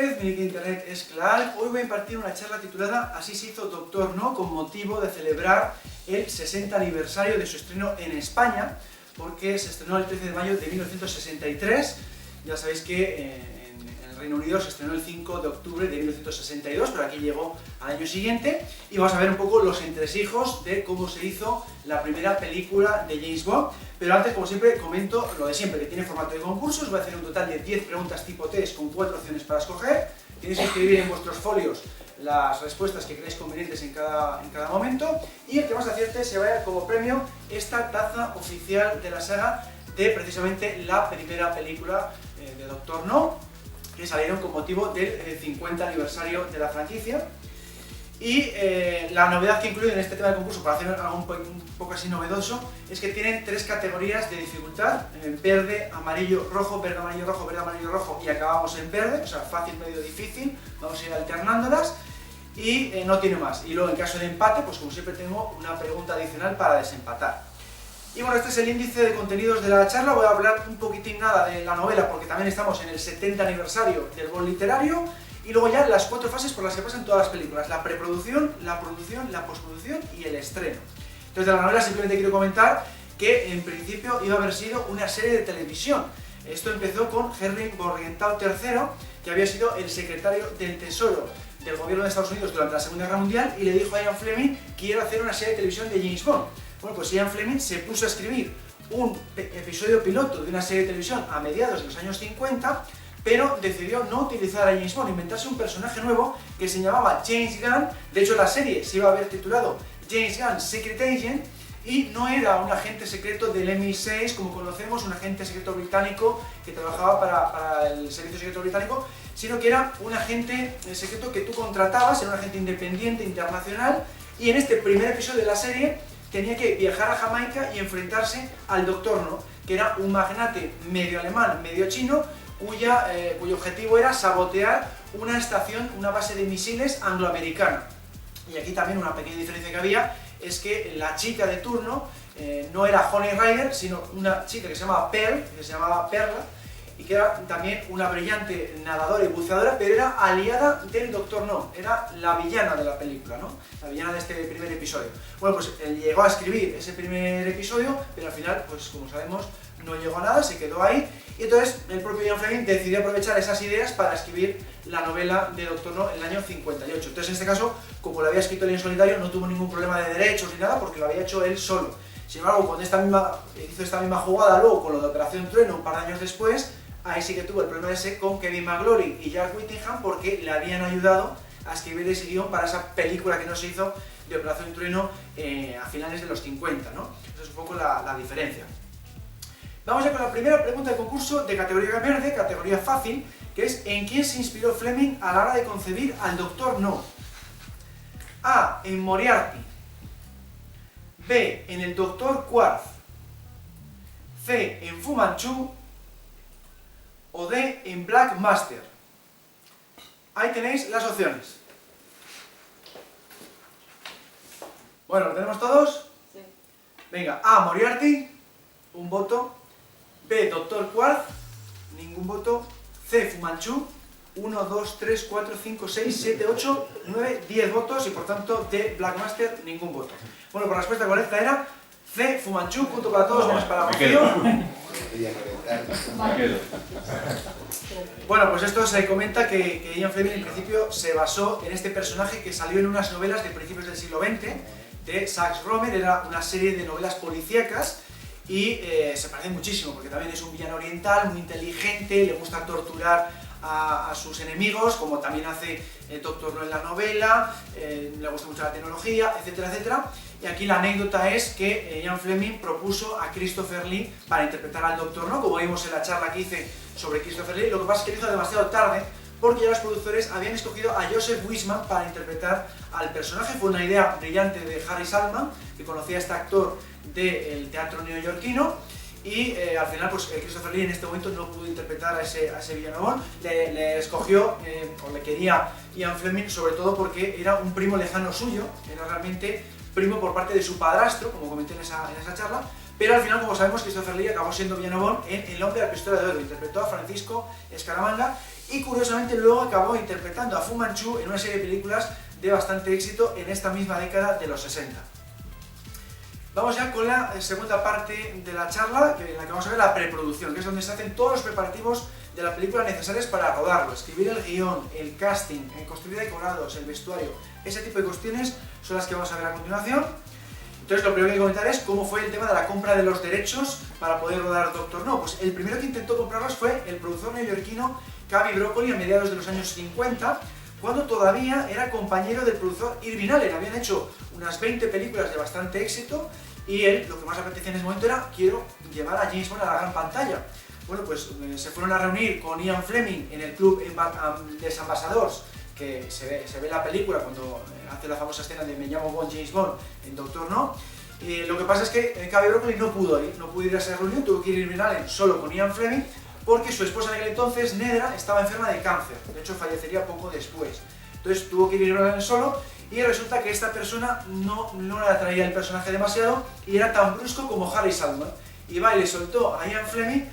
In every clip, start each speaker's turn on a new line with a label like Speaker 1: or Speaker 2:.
Speaker 1: López, mi internet es Clark. Hoy voy a impartir una charla titulada Así se hizo Doctor No, con motivo de celebrar el 60 aniversario de su estreno en España, porque se estrenó el 13 de mayo de 1963. Ya sabéis que en el Reino Unido se estrenó el 5 de octubre de 1962, pero aquí llegó al año siguiente, y vamos a ver un poco los entresijos de cómo se hizo la primera película de James Bond. Pero antes, como siempre, comento lo de siempre, que tiene formato de concurso. Os voy a hacer un total de 10 preguntas tipo test con 4 opciones para escoger. Tenéis que escribir en vuestros folios las respuestas que creáis convenientes en cada momento, y el que más acierte se vaya como premio esta taza oficial de la saga de precisamente la primera película de Doctor No, que salieron con motivo del 50 aniversario de la franquicia. Y la novedad que incluye en este tema del concurso, para hacer algo un poco así novedoso, es que tienen 3 categorías de dificultad: verde, amarillo, rojo, verde, amarillo, rojo, verde, amarillo, rojo, y acabamos en verde, o sea, fácil, medio, difícil. Vamos a ir alternándolas y no tiene más. Y luego, en caso de empate, pues como siempre tengo una pregunta adicional para desempatar. Y bueno, este es el índice de contenidos de la charla. Voy a hablar un poquitín nada de la novela, porque también estamos en el 70 aniversario del Bond literario. Y luego ya las 4 fases por las que pasan todas las películas: la preproducción, la producción, la postproducción y el estreno. Entonces, de la novela simplemente quiero comentar que en principio iba a haber sido una serie de televisión. Esto empezó con Henry Morgenthau III, que había sido el secretario del Tesoro del gobierno de Estados Unidos durante la Segunda Guerra Mundial, y le dijo a Ian Fleming: quiero hacer una serie de televisión de James Bond. Bueno, pues Ian Fleming se puso a escribir un episodio piloto de una serie de televisión a mediados de los años 50, pero decidió no utilizar a James Bond, inventarse un personaje nuevo que se llamaba James Gunn. De hecho, la serie se iba a haber titulado James Gunn Secret Agent, y no era un agente secreto del MI6 como conocemos, un agente secreto británico que trabajaba para el servicio secreto británico, sino que era un agente secreto que tú contratabas, era un agente independiente, internacional, y en este primer episodio de la serie tenía que viajar a Jamaica y enfrentarse al Doctor No, que era un magnate medio alemán, medio chino, cuyo objetivo era sabotear una estación, una base de misiles angloamericana. Y aquí también una pequeña diferencia que había es que la chica de turno no era Honey Rider, sino una chica que se llamaba Pearl, que se llamaba Perla, y que era también una brillante nadadora y buceadora, pero era aliada del Doctor No, era la villana de la película, ¿no? La villana de este primer episodio. Bueno, pues él llegó a escribir ese primer episodio, pero al final, pues como sabemos, no llegó a nada, se quedó ahí, y entonces el propio Ian Fleming decidió aprovechar esas ideas para escribir la novela de Doctor No en el año 58. Entonces, en este caso, como lo había escrito él en solitario, no tuvo ningún problema de derechos ni nada, porque lo había hecho él solo. Sin embargo, cuando hizo esta misma jugada luego con lo de Operación Trueno, un par de años después, ahí sí que tuvo el problema ese con Kevin McClory y Jack Whittingham, porque le habían ayudado a escribir ese guión para esa película que no se hizo de Operación Trueno a finales de los 50, ¿no? Esa es un poco la diferencia. Vamos ya con la primera pregunta de concurso de categoría verde, categoría fácil, que es: ¿en quién se inspiró Fleming a la hora de concebir al Doctor No? A. En Moriarty. B. En el Doctor Quartz. C. En Fu Manchu. O D. En Black Master. Ahí tenéis las opciones. Bueno, ¿lo tenemos todos?
Speaker 2: Sí.
Speaker 1: Venga, A. Moriarty, un voto. B. Doctor Quartz, ningún voto. C. Fu Manchu, 1, 2, 3, 4, 5, 6, 7, 8, 9, 10 votos, y por tanto D. Black Master, ningún voto. Bueno, pues la respuesta correcta era C. Fu Manchu, punto para todos, menos para Rocío. Bueno, pues esto se comenta que Ian Fleming en principio se basó en este personaje que salió en unas novelas de principios del siglo XX de Sax Rohmer. Era una serie de novelas policíacas y se parece muchísimo, porque también es un villano oriental, muy inteligente, le gusta torturar a sus enemigos, como también hace Doctor No en la novela, le gusta mucho la tecnología, etcétera, etcétera. Y aquí la anécdota es que Ian Fleming propuso a Christopher Lee para interpretar al Doctor No, como vimos en la charla que hice sobre Christopher Lee. Lo que pasa es que lo hizo demasiado tarde, porque ya los productores habían escogido a Joseph Wiseman para interpretar al personaje. Fue una idea brillante de Harry Saltman, que conocía a este actor del teatro neoyorquino, y al final pues Christopher Lee en este momento no pudo interpretar a ese villano Bond. Le escogió, o le quería Ian Fleming, sobre todo porque era un primo lejano suyo, era realmente primo por parte de su padrastro, como comenté en esa charla, pero al final, como sabemos, Christopher Lee acabó siendo villano Bond en El hombre de la pistola de oro. Interpretó a Francisco Scaramanga, y curiosamente luego acabó interpretando a Fu Manchu en una serie de películas de bastante éxito en esta misma década de los 60. Vamos ya con la segunda parte de la charla, en la que vamos a ver la preproducción, que es donde se hacen todos los preparativos de la película necesarios para rodarlo, escribir el guión, el casting, construir decorados, el vestuario, ese tipo de cuestiones son las que vamos a ver a continuación. Entonces lo primero que hay que comentar es cómo fue el tema de la compra de los derechos para poder rodar Doctor No. Pues el primero que intentó comprarlos fue el productor neoyorquino Cubby Broccoli a mediados de los años 50, cuando todavía era compañero del productor Irving Allen. Habían hecho unas 20 películas de bastante éxito y él lo que más apetecía en ese momento era: quiero llevar a James Bond a la gran pantalla. Bueno, pues se fueron a reunir con Ian Fleming en el club de San Ambassadors, que se ve la película cuando hace la famosa escena de "Me llamo Bond, James Bond" en Doctor No. Lo que pasa es que Cubby Broccoli no pudo ir a esa reunión, tuvo que ir Irving Allen solo con Ian Fleming, porque su esposa en aquel entonces, Nedra, estaba enferma de cáncer, de hecho fallecería poco después. Entonces tuvo que ir Irving Allen solo, y resulta que esta persona no le atraía el personaje demasiado y era tan brusco como Harry Saltman. Y va y le soltó a Ian Fleming: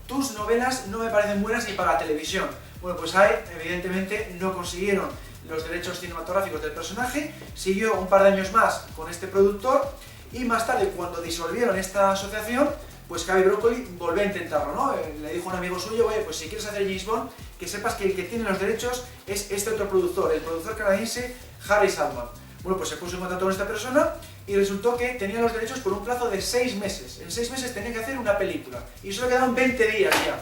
Speaker 1: tus novelas no me parecen buenas ni para televisión. Bueno, pues ahí evidentemente no consiguieron los derechos cinematográficos del personaje, siguió un par de años más con este productor, y más tarde, cuando disolvieron esta asociación, pues Cubby Broccoli volvió a intentarlo, ¿no? Le dijo a un amigo suyo: oye, pues si quieres hacer James Bond, que sepas que el que tiene los derechos es este otro productor, el productor canadiense Harry Saltman. Bueno, pues se puso en contacto con esta persona y resultó que tenía los derechos por un plazo de 6 meses. En 6 meses tenía que hacer una película y solo quedaban 20 días ya.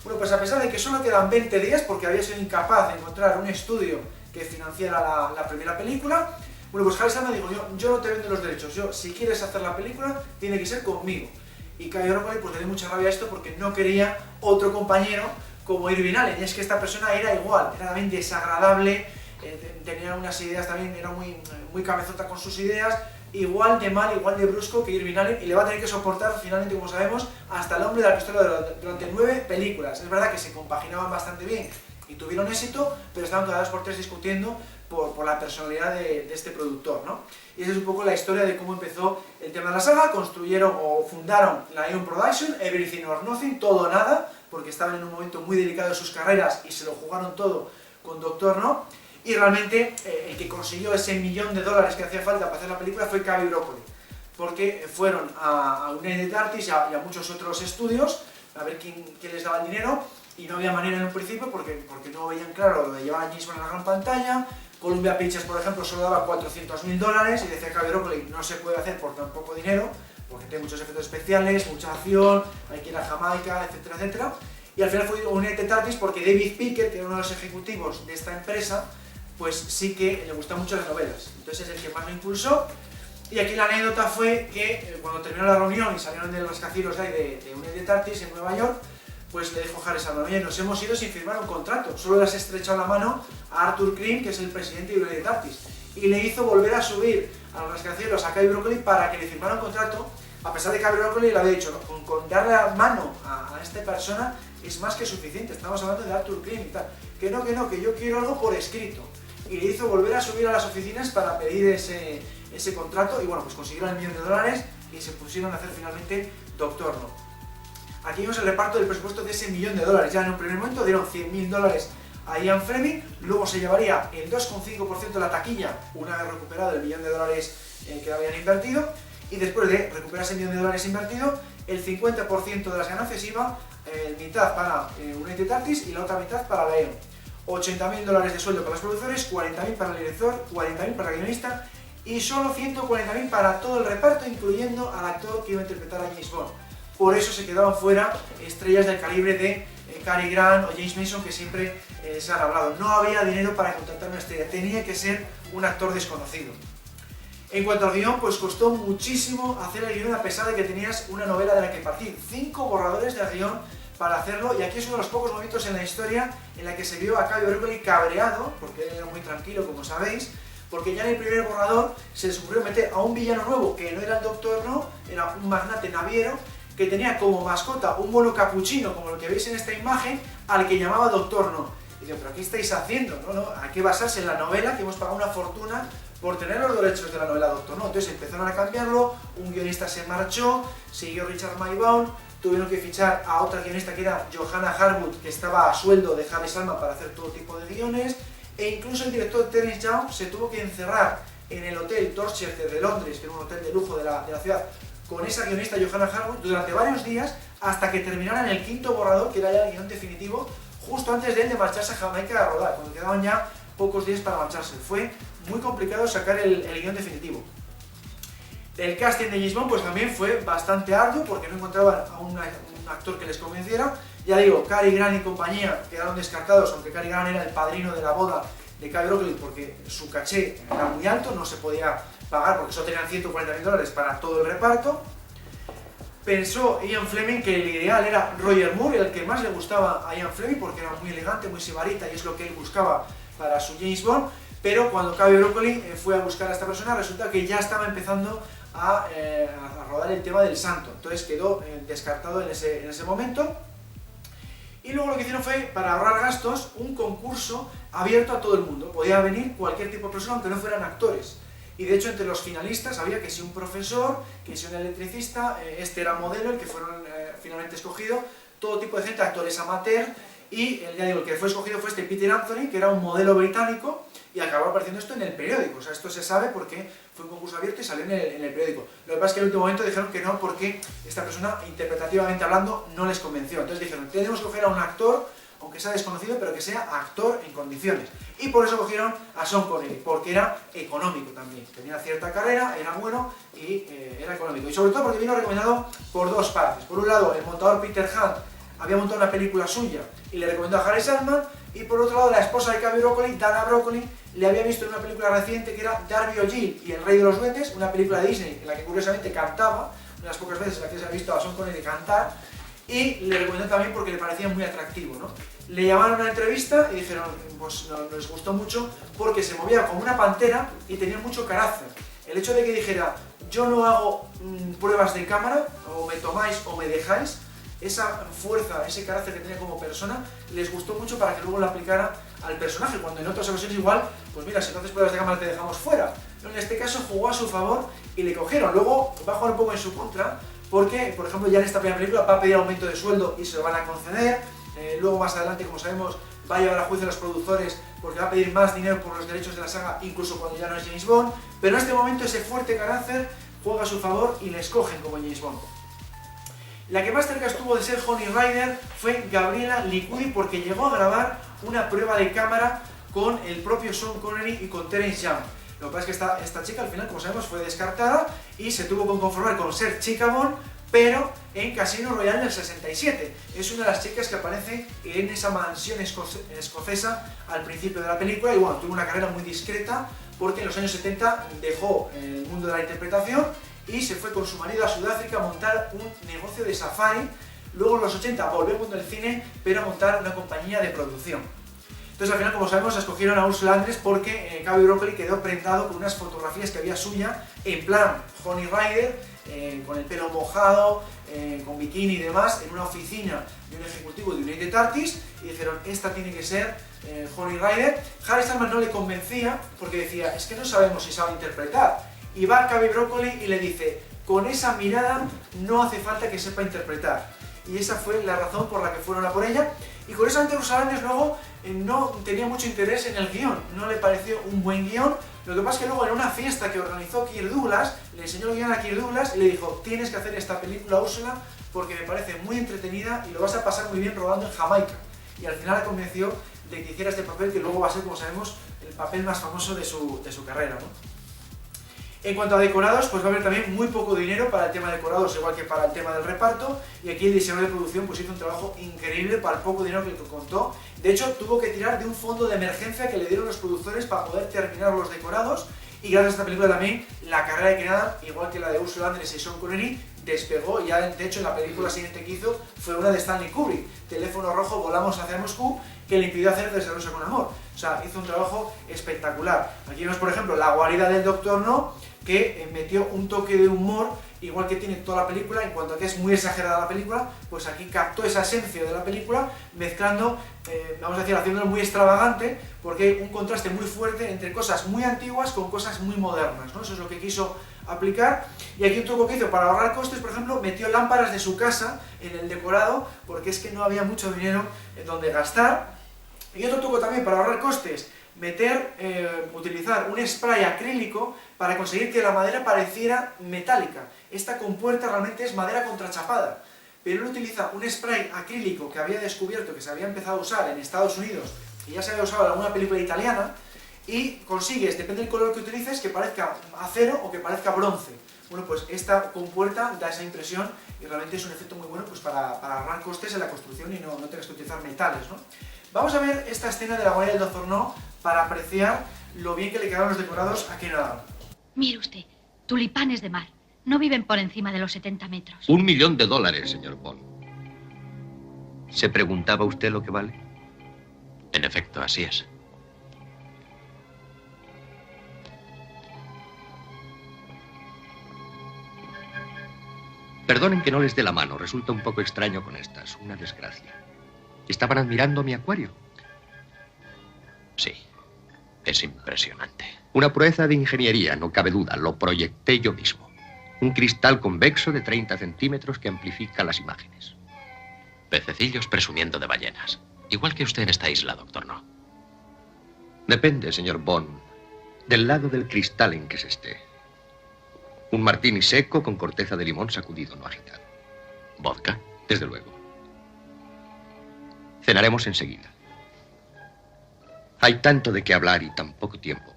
Speaker 1: Bueno, pues a pesar de que solo quedan 20 días, porque había sido incapaz de encontrar un estudio que financiara la primera película, bueno, pues Harry Saltman dijo: yo no te vendo los derechos, si quieres hacer la película, tiene que ser conmigo. Y Cubby Broccoli pues le dio mucha rabia a esto, porque no quería otro compañero como Irving Allen, y es que esta persona era igual, era también desagradable, tenía unas ideas también, era muy cabezota con sus ideas, igual de mal, igual de brusco que Irving Allen, y le va a tener que soportar finalmente, como sabemos, hasta El hombre de la pistola durante 9 películas. Es verdad que se compaginaban bastante bien y tuvieron éxito, pero estaban cada 2 por 3 discutiendo por la personalidad de este productor, ¿no? Y esa es un poco la historia de cómo empezó el tema de la saga. Construyeron o fundaron la Eon Production, Everything or Nothing, todo o nada, porque estaban en un momento muy delicado de sus carreras y se lo jugaron todo con Doctor No. Y realmente el que consiguió ese $1 millón que hacía falta para hacer la película fue Cubby Broccoli, porque fueron a United Artists y a muchos otros estudios a ver quién les daba el dinero, y no había manera en un principio porque no veían claro lo de llevar a James Bond a la gran pantalla. Columbia Pictures, por ejemplo, solo daba $400.000 y decía Cubby Broccoli: no se puede hacer por tan poco dinero, porque tiene muchos efectos especiales, mucha acción, hay que ir a Jamaica, etcétera, etcétera. Y al final fue United Artists porque David Pickett, que era uno de los ejecutivos de esta empresa, pues sí que le gustaban mucho las novelas, entonces es el que más lo impulsó. Y aquí la anécdota fue que cuando terminó la reunión y salieron de los rascacielos de United Artists en Nueva York, pues le dijo Harry Saltman: oye, nos hemos ido sin firmar un contrato, solo le has estrechado la mano a Arthur Green, que es el presidente de United Artists, y le hizo volver a subir a los rascacielos a Cubby Broccoli para que le firmara un contrato, a pesar de que Cubby Broccoli le había dicho: ¿no? con darle la mano a esta persona es más que suficiente, estamos hablando de Arthur Green y tal, que yo quiero algo por escrito. Y le hizo volver a subir a las oficinas para pedir ese contrato, y bueno, pues consiguieron el $1 millón y se pusieron a hacer finalmente Doctor No. Aquí vemos el reparto del presupuesto de ese $1 millón. Ya en un primer momento dieron $100.000 a Ian Fleming, luego se llevaría el 2,5% de la taquilla una vez recuperado el $1 millón que habían invertido, y después de recuperar ese $1 millón invertido, el 50% de las ganancias iba mitad para United Artists y la otra mitad para la EON. $80.000 de sueldo para los productores, $40.000 para el director, $40.000 para el guionista y solo $140.000 para todo el reparto, incluyendo al actor que iba a interpretar a James Bond. Por eso se quedaban fuera estrellas del calibre de Cary Grant o James Mason, que siempre se han hablado. No había dinero para contratar una estrella, tenía que ser un actor desconocido. En cuanto al guión, pues costó muchísimo hacer el guión, a pesar de que tenías una novela de la que partir, 5 borradores de guión para hacerlo, y aquí es uno de los pocos momentos en la historia en la que se vio a Cubby Broccoli cabreado, porque él era muy tranquilo, como sabéis, porque ya en el primer borrador se les ocurrió meter a un villano nuevo, que no era el Doctor No, era un magnate naviero, que tenía como mascota un mono capuchino, como lo que veis en esta imagen, al que llamaba Doctor No. Y digo, ¿pero qué estáis haciendo? ¿No? Hay que basarse en la novela, que hemos pagado una fortuna por tener los derechos de la novela Doctor No. Entonces empezaron a cambiarlo, un guionista se marchó, siguió Richard Maybaum, tuvieron que fichar a otra guionista que era Johanna Harwood, que estaba a sueldo de Harry Salman para hacer todo tipo de guiones, e incluso el director Terence Young se tuvo que encerrar en el hotel Dorchester de Londres, que era un hotel de lujo de la ciudad, con esa guionista Johanna Harwood durante varios días hasta que terminaran el quinto borrador, que era ya el guion definitivo, justo antes de él de marcharse a Jamaica a rodar, cuando quedaban ya pocos días para marcharse. Fue muy complicado sacar el guion definitivo. El casting de James Bond pues también fue bastante arduo porque no encontraban a un actor que les convenciera. Ya digo, Cary Grant y compañía quedaron descartados, aunque Cary Grant era el padrino de la boda de Cary Broccoli porque su caché era muy alto, no se podía pagar porque solo tenían $140.000 para todo el reparto. Pensó Ian Fleming que el ideal era Roger Moore, el que más le gustaba a Ian Fleming porque era muy elegante, muy sibarita y es lo que él buscaba para su James Bond, pero cuando Cary Broccoli fue a buscar a esta persona resulta que ya estaba empezando a rodar el tema del santo, entonces quedó descartado en ese momento. Y luego lo que hicieron fue, para ahorrar gastos, un concurso abierto a todo el mundo. Podía venir cualquier tipo de persona, aunque no fueran actores. Y de hecho entre los finalistas había que si un profesor, que si un electricista, este era modelo, el que fueron finalmente escogido, todo tipo de gente, actores amateur, y ya digo, el que fue escogido fue este Peter Anthony, que era un modelo británico, y acabó apareciendo esto en el periódico. O sea, esto se sabe porque fue un concurso abierto y salió en el periódico. Lo que pasa es que en el último momento dijeron que no, porque esta persona, interpretativamente hablando, no les convenció. Entonces dijeron, tenemos que coger a un actor, aunque sea desconocido, pero que sea actor en condiciones. Y por eso cogieron a Sean Connery, porque era económico también. Tenía cierta carrera, era bueno y era económico. Y sobre todo porque vino recomendado por dos partes. Por un lado, el montador Peter Hunt había montado una película suya y le recomendó a Harry Salman, y por otro lado la esposa de Cary Broccoli, Dana Broccoli, le había visto en una película reciente que era Darby O'Gill y el Rey de los Duendes, una película de Disney en la que curiosamente cantaba, una de las pocas veces en las que se ha visto a Sean Connery cantar, y le recomendó también porque le parecía muy atractivo, ¿no? Le llamaron a una entrevista y dijeron, pues les gustó mucho porque se movía como una pantera y tenía mucho carácter. El hecho de que dijera, yo no hago pruebas de cámara, o me tomáis o me dejáis, esa fuerza, ese carácter que tenía como persona, les gustó mucho para que luego lo aplicara al personaje, cuando en otras ocasiones igual, pues mira, si no haces pruebas de cámara te dejamos fuera. Pero en este caso jugó a su favor y le cogieron. Luego va a jugar un poco en su contra, porque, por ejemplo, ya en esta primera película va a pedir aumento de sueldo y se lo van a conceder. Luego más adelante, como sabemos, va a llevar a juicio a los productores porque va a pedir más dinero por los derechos de la saga, incluso cuando ya no es James Bond. Pero en este momento ese fuerte carácter juega a su favor y le escogen como James Bond. La que más cerca estuvo de ser Honey Rider fue Gabriela Licudi porque llegó a grabar una prueba de cámara con el propio Sean Connery y con Terence Young. Lo que pasa es que esta chica al final, como sabemos, fue descartada y se tuvo que conformar con ser chica Bond, pero en Casino Royale del 67. Es una de las chicas que aparece en esa mansión escocesa al principio de la película y bueno, tuvo una carrera muy discreta porque en los años 70 dejó el mundo de la interpretación y se fue con su marido a Sudáfrica a montar un negocio de safari. Luego en los 80 volvió al mundo del cine, pero a montar una compañía de producción. Entonces al final, como sabemos, escogieron a Ursula Andress porque Cary Broccoli quedó prendado con unas fotografías que había suya en plan Honey Rider, con el pelo mojado, con bikini y demás, en una oficina de un ejecutivo de United Artists, y dijeron, esta tiene que ser Honey Rider. Harry Salman no le convencía porque decía, es que no sabemos si sabe interpretar. Y va Cary Broccoli y le dice, con esa mirada no hace falta que sepa interpretar. Y esa fue la razón por la que fueron a por ella. Y curiosamente Ursula Andress luego no tenía mucho interés en el guión, no le pareció un buen guión. Lo que pasa es que luego en una fiesta que organizó Kirk Douglas, le enseñó el guión a Kirk Douglas y le dijo, tienes que hacer esta película, Ursula, porque me parece muy entretenida y lo vas a pasar muy bien rodando en Jamaica. Y al final la convenció de que hiciera este papel, que luego va a ser, como sabemos, el papel más famoso de su carrera, ¿no? En cuanto a decorados, pues va a haber también muy poco dinero para el tema de decorados, igual que para el tema del reparto, y aquí el diseñador de producción pues hizo un trabajo increíble para el poco dinero que contó. De hecho, tuvo que tirar de un fondo de emergencia que le dieron los productores para poder terminar los decorados, y gracias a esta película también la carrera de Kenneth Branagh, igual que la de Ursula Andress y Sean Connery, despegó. Ya de hecho en la película siguiente que hizo fue una de Stanley Kubrick, Teléfono Rojo, Volamos hacia Moscú, que le impidió hacer Desarrollo con Amor. O sea, hizo un trabajo espectacular. Aquí vemos, por ejemplo, La guarida del Doctor No, que metió un toque de humor, igual que tiene toda la película, en cuanto a que es muy exagerada la película, pues aquí captó esa esencia de la película, mezclando, vamos a decir, haciéndolo muy extravagante, porque hay un contraste muy fuerte entre cosas muy antiguas con cosas muy modernas, ¿no? Eso es lo que quiso aplicar. Y aquí un truco que hizo para ahorrar costes, por ejemplo, metió lámparas de su casa en el decorado, porque es que no había mucho dinero en donde gastar. Y otro truco también para ahorrar costes, utilizar un spray acrílico para conseguir que la madera pareciera metálica. Esta compuerta realmente es madera contrachapada, pero él utiliza un spray acrílico que había descubierto, que se había empezado a usar en Estados Unidos, y ya se había usado en alguna película italiana, y consigues, depende del color que utilices, que parezca acero o que parezca bronce. Bueno, pues esta compuerta da esa impresión y realmente es un efecto muy bueno pues para ahorrar costes en la construcción y no tengas que utilizar metales, ¿no? Vamos a ver esta escena de la guarida del Dr. No para apreciar lo bien que le quedaron los decorados a Ken Adam.
Speaker 2: Mire usted, tulipanes de mar. No viven por encima de los 70 metros.
Speaker 3: $1 millón, señor Bond. ¿Se preguntaba usted lo que vale?
Speaker 4: En efecto, así es.
Speaker 3: Perdonen que no les dé la mano, resulta un poco extraño con estas, una desgracia. ¿Estaban admirando mi acuario?
Speaker 4: Sí, es impresionante.
Speaker 3: Una proeza de ingeniería, no cabe duda, lo proyecté yo mismo. Un cristal convexo de 30 centímetros que amplifica las imágenes.
Speaker 4: Pececillos presumiendo de ballenas. Igual que usted en esta isla, doctor No.
Speaker 3: Depende, señor Bond, del lado del cristal en que se esté. Un martini seco con corteza de limón sacudido, no agitado.
Speaker 4: ¿Vodka?
Speaker 3: Desde luego. Cenaremos enseguida. Hay tanto de qué hablar y tan poco tiempo.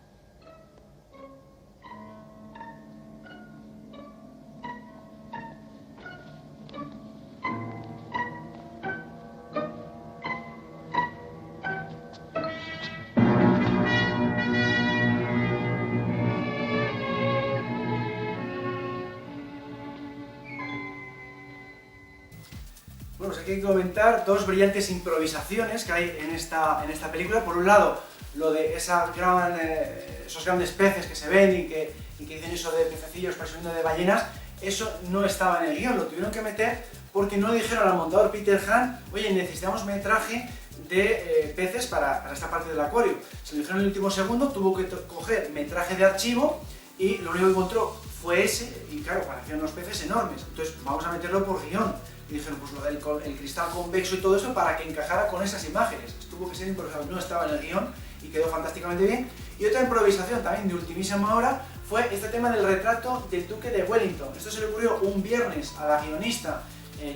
Speaker 1: Bueno, pues aquí hay que comentar dos brillantes improvisaciones que hay en esta película. Por un lado, lo de esos grandes peces que se ven y que dicen eso de pececillos presumiendo de ballenas, eso no estaba en el guión, lo tuvieron que meter porque no le dijeron al montador Peter Han, oye, necesitamos metraje de peces para esta parte del acuario. Se lo dijeron en el último segundo, tuvo que coger metraje de archivo y lo único que encontró fue ese, y claro, parecían unos peces enormes. Entonces, vamos a meterlo por guión. Y dijeron, pues lo del cristal convexo y todo eso para que encajara con esas imágenes. Tuvo que ser improvisado, no estaba en el guión y quedó fantásticamente bien. Y otra improvisación también de ultimísima hora fue este tema del retrato del duque de Wellington. Esto se le ocurrió un viernes a la guionista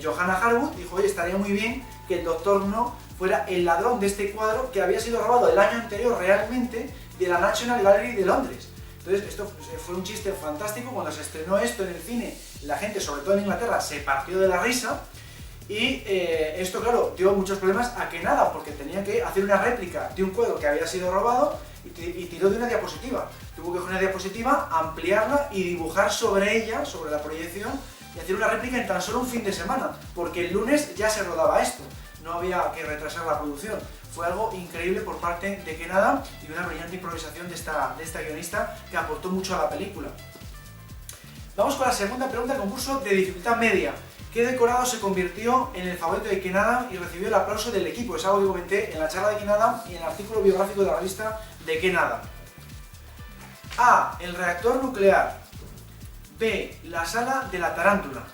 Speaker 1: Johanna Harwood. Dijo, oye, estaría muy bien que el Doctor No fuera el ladrón de este cuadro que había sido robado el año anterior realmente de la National Gallery de Londres. Entonces, esto fue un chiste fantástico. Cuando se estrenó esto en el cine, la gente, sobre todo en Inglaterra, se partió de la risa. Y esto, claro, dio muchos problemas a Ken Adam, porque tenía que hacer una réplica de un cuadro que había sido robado y tiró de una diapositiva. Tuvo que coger una diapositiva, ampliarla y dibujar sobre ella, sobre la proyección, y hacer una réplica en tan solo un fin de semana, porque el lunes ya se rodaba esto, no había que retrasar la producción. Fue algo increíble por parte de Ken Adam y una brillante improvisación de esta guionista que aportó mucho a la película. Vamos con la segunda pregunta del concurso de dificultad media. ¿Qué decorado se convirtió en el favorito de Ken Adam y recibió el aplauso del equipo? Es algo que comenté en la charla de Ken Adam y en el artículo biográfico de la revista de Ken Adam. A. El reactor nuclear. B. La sala de la tarántula.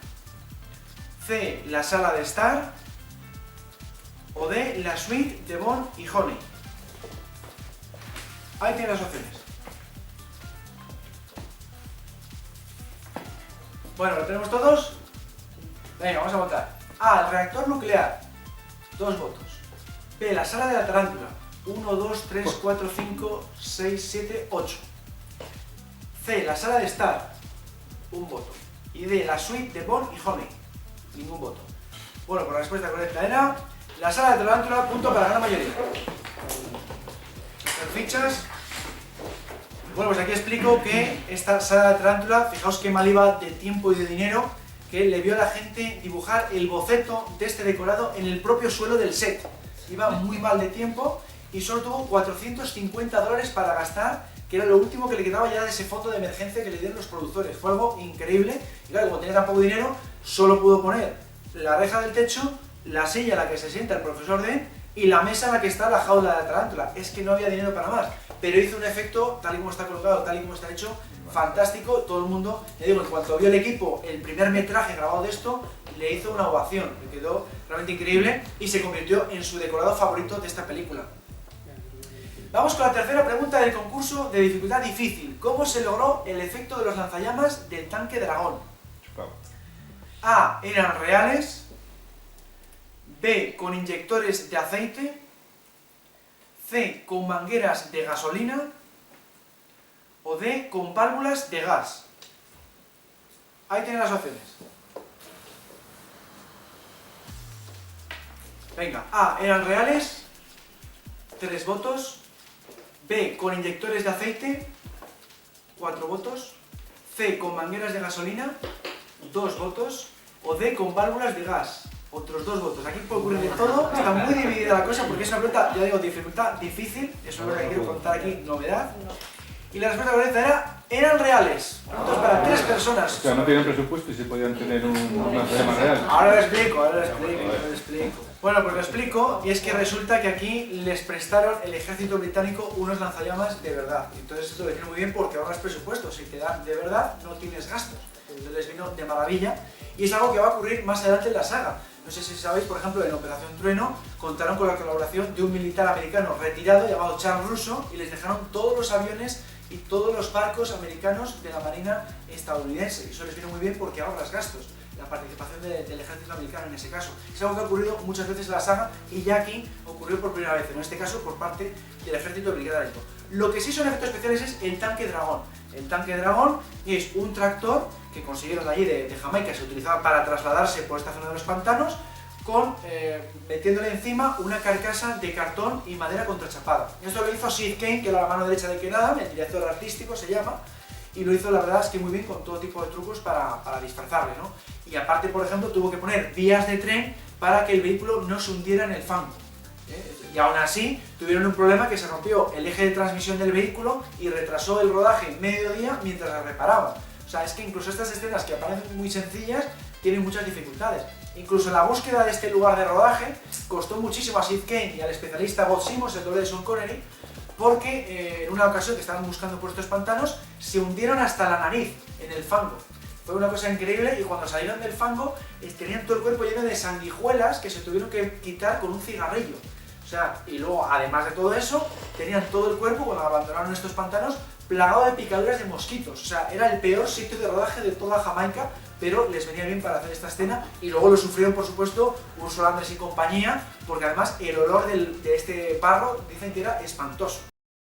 Speaker 1: C. La sala de Star. O D. La suite de Bond y Honey. Ahí tienes las opciones. Bueno, ¿lo tenemos todos? Venga, vamos a votar. A. El reactor nuclear. 2 votos. B. La sala de la tarántula. 1, 2, 3, 4, 5, 6, 7, 8. C. La sala de Star. 1 voto. Y D. La suite de Bond y Honey. Ningún voto. Bueno, pues la respuesta correcta era la sala de tarántula, punto para la gran mayoría. Estas fichas. Bueno, pues aquí explico que esta sala de tarántula, fijaos que mal iba de tiempo y de dinero, que le vio a la gente dibujar el boceto de este decorado en el propio suelo del set. Iba muy mal de tiempo y solo tuvo $450 para gastar, que era lo último que le quedaba ya de ese fondo de emergencia que le dieron los productores. Fue algo increíble y claro, como tenía tan poco dinero, solo pudo poner la reja del techo, la silla en la que se sienta el profesor D y la mesa en la que está la jaula de la tarántula. Es que no había dinero para más, pero hizo un efecto, tal y como está colocado, tal y como está hecho, fantástico, todo el mundo, ya digo, en cuanto vio el equipo el primer metraje grabado de esto, le hizo una ovación, le quedó realmente increíble y se convirtió en su decorado favorito de esta película. Vamos con la tercera pregunta del concurso de dificultad difícil. ¿Cómo se logró el efecto de los lanzallamas del tanque dragón? A. Eran reales. B. Con inyectores de aceite. C. Con mangueras de gasolina. O D. Con válvulas de gas. Ahí tienen las opciones. Venga, A. Eran reales. 3 votos. B. Con inyectores de aceite. 4 votos. C. Con mangueras de gasolina. 2 votos. O D. Con válvulas de gas. Otros 2 votos. Aquí puede ocurrir de todo. Está muy dividida la cosa porque es una pregunta, ya digo, dificultad difícil. Eso es lo que quiero contar aquí, novedad. Y la respuesta correcta eran reales. Entonces, para 3 personas.
Speaker 5: O sea, no tienen presupuesto y se podían tener un lanzallamas real.
Speaker 1: Ahora lo explico. Bueno, pues lo explico, y es que resulta que aquí les prestaron el ejército británico unos lanzallamas de verdad. Entonces esto lo viene muy bien porque ahorras presupuesto. Si te dan de verdad, no tienes gastos. Entonces les vino de maravilla. Y es algo que va a ocurrir más adelante en la saga. No sé si sabéis, por ejemplo, en Operación Trueno contaron con la colaboración de un militar americano retirado llamado Charles Russo y les dejaron todos los aviones y todos los barcos americanos de la Marina estadounidense. Y eso les vino muy bien porque ahorras gastos. La participación del ejército americano en ese caso. Es algo que ha ocurrido muchas veces en la saga y ya aquí ocurrió por primera vez, en este caso por parte del ejército británico. Lo que sí son efectos especiales es el tanque dragón. El tanque dragón es un tractor que consiguieron allí de Jamaica, se utilizaba para trasladarse por esta zona de los pantanos, con metiéndole encima una carcasa de cartón y madera contrachapada. Esto lo hizo Sid Kane, que era la mano derecha de Ken Adam, el director artístico se llama, y lo hizo la verdad es que muy bien con todo tipo de trucos para disfrazarle, ¿no? Y aparte, por ejemplo, tuvo que poner vías de tren para que el vehículo no se hundiera en el fango. Y aún así tuvieron un problema, que se rompió el eje de transmisión del vehículo y retrasó el rodaje medio día mientras la reparaban. O sea, es que incluso estas escenas que aparecen muy sencillas tienen muchas dificultades. Incluso la búsqueda de este lugar de rodaje costó muchísimo a Sid Kane y al especialista Bob Simmons, el doble de Sean Connery, porque en una ocasión que estaban buscando por estos pantanos se hundieron hasta la nariz en el fango. Fue una cosa increíble y cuando salieron del fango tenían todo el cuerpo lleno de sanguijuelas que se tuvieron que quitar con un cigarrillo. O sea, y luego, además de todo eso, tenían todo el cuerpo, cuando abandonaron estos pantanos, plagado de picaduras de mosquitos. O sea, era el peor sitio de rodaje de toda Jamaica, pero les venía bien para hacer esta escena. Y luego lo sufrieron, por supuesto, Ursula Andress y compañía, porque además el olor de este barro dicen que era espantoso.